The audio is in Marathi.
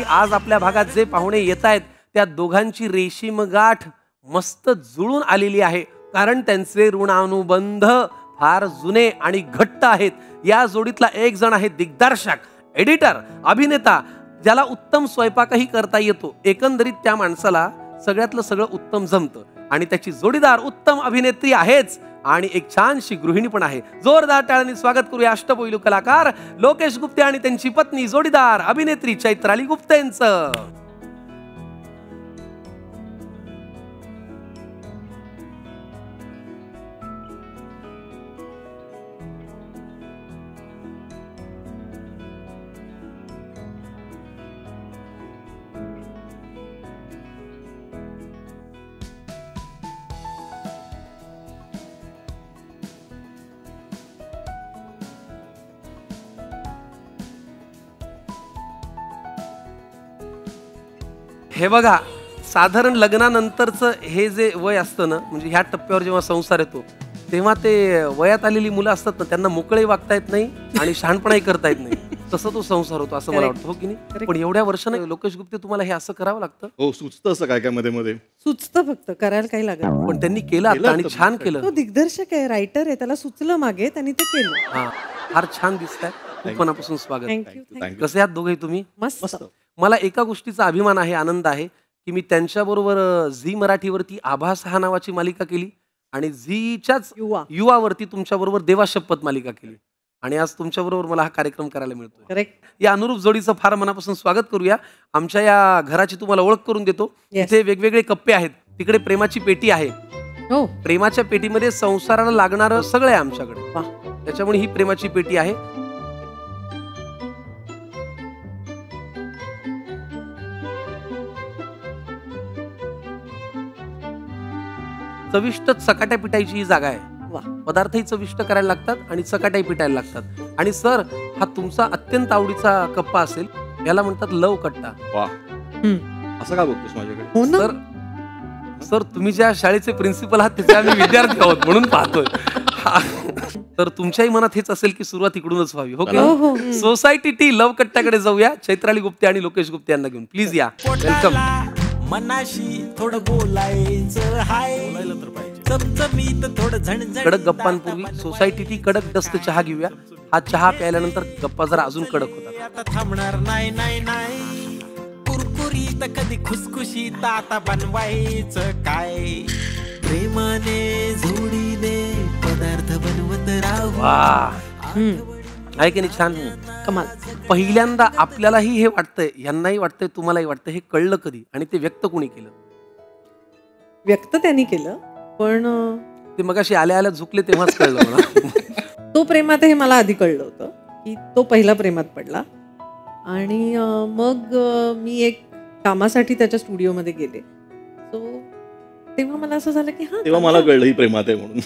आज आपल्या भागात जे पाहुणे येत आहेत त्या दोघांची रेशीम गाठ मस्त जुळून आलेली आहे, कारण त्यांचे ऋणानुबंध फार जुने आणि घट्ट आहेत. या जोडीतला एक जण आहे दिग्दर्शक, एडिटर, अभिनेता, ज्याला उत्तम स्वयंपाकही करता येतो. एकंदरीत त्या माणसाला सगळ्यातलं सगळं उत्तम जमतं आणि त्याची जोडीदार उत्तम अभिनेत्री आहेच आणि एक छानशी गृहिणी पण आहे. जोरदार टाळ्यांनी स्वागत करूया अष्टपैलू कलाकार लोकेश गुप्ते आणि त्यांची पत्नी जोडीदार अभिनेत्री चैत्राली गुप्तेंचं. हे बघा, साधारण लग्नानंतरचं हे जे वय असतं ना, म्हणजे ह्या टप्प्यावर जेव्हा संसार येतो तेव्हा ते वयात आलेली मुलं असतात ना, त्यांना मोकळे वागता येत नाही आणि शहाणपणाही करता येत नाही. तसं तो संसार होतो असं मला वाटतं, हो की नाही? पण एवढ्या वर्षाने लोकेश गुप्ते तुम्हाला हे असं करावं लागतं? हो, सुचतं असं काय काय मध्ये मध्ये. सुचतं, फक्त करायला काही लागत. पण त्यांनी केलं आता आणि छान केलं. तो दिग्दर्शक आहे, रायटर आहे, त्याला सुचलं मागे, त्यांनी ते केलं. हा, फार छान दिसतंय. खूप मनापासून स्वागत. थँक्यू. कसे आहात दोघे तुम्ही? मस्त. मला एका गोष्टीचा अभिमान आहे, आनंद आहे की मी त्यांच्याबरोबर झी मराठीवरती आभास हा नावाची मालिका केली आणि झीच्याच युवावरती तुमच्याबरोबर देवा शपथ मालिका केली आणि आज तुमच्याबरोबर मला हा कार्यक्रम करायला मिळतो. करेक्ट. या अनुरूप जोडीचं फार मनापासून स्वागत करूया. आमच्या या घराची तुम्हाला ओळख करून देतो. इथे वेगवेगळे कप्पे आहेत, तिकडे प्रेमाची पेटी आहे. हो, प्रेमाच्या पेटीमध्ये संसाराला लागणारं सगळं आहे आमच्याकडे, त्याच्यामुळे ही प्रेमाची पेटी आहे. चविष्ट चकाट्या पिटायची ही जागा आहे. पदार्थही चविष्ट करायला लागतात आणि चकाट्याही पिटायला लागतात. आणि सर, हा तुमचा अत्यंत आवडीचा कप्पा असेल, याला म्हणतात लव कट्टा. वा, असं का बघतोस माझ्याकडे? सर, तुम्ही ज्या शाळेचे प्रिन्सिपल आहात त्याचे आम्ही विद्यार्थी आहोत म्हणून पाहतोय. तर तुमच्याही मनात हेच असेल की सुरुवात इकडूनच व्हावी, हो की? सोसायटी टी लव कट्ट्याकडे जाऊया. चैत्राली गुप्ते आणि लोकेश गुप्ते यांना घेऊन प्लीज या. वेलकम. मनाशी थोडं बोलायचं हाय, चमचमीत थोडं झणझण. कडक गप्पांपूर्वी सोसायटी टी कडक डस्त चहा घेऊया. हा चहा प्यायल्यानंतर गप्पा जरा अजून कडक होतात. आता थांबणार नाही नाही नाही, कुरकुरीत कधी खुसखुशीत आता बनवायचं काय, प्रेमाने जोडीने पदार्थ बनवत राहू. आहे की नाही छान? कमाल. पहिल्यांदा आपल्यालाही हे वाटतंय, यांनाही वाटतंय, तुम्हालाही वाटतंय, हे कळलं कधी आणि ते व्यक्त कोणी केलं? व्यक्त त्यांनी केलं, पण ते मगाशी आल्या आल्या झुकले तेव्हाच कळलं मला. तो प्रेमात हे मला आधी कळलं होतं की तो पहिला प्रेमात पडला. आणि मग मी एक कामासाठी त्याच्या स्टुडिओमध्ये गेले. सो तेव्हा मला असं झालं की हा, तेव्हा मला कळलं ही प्रेमात आहे म्हणून.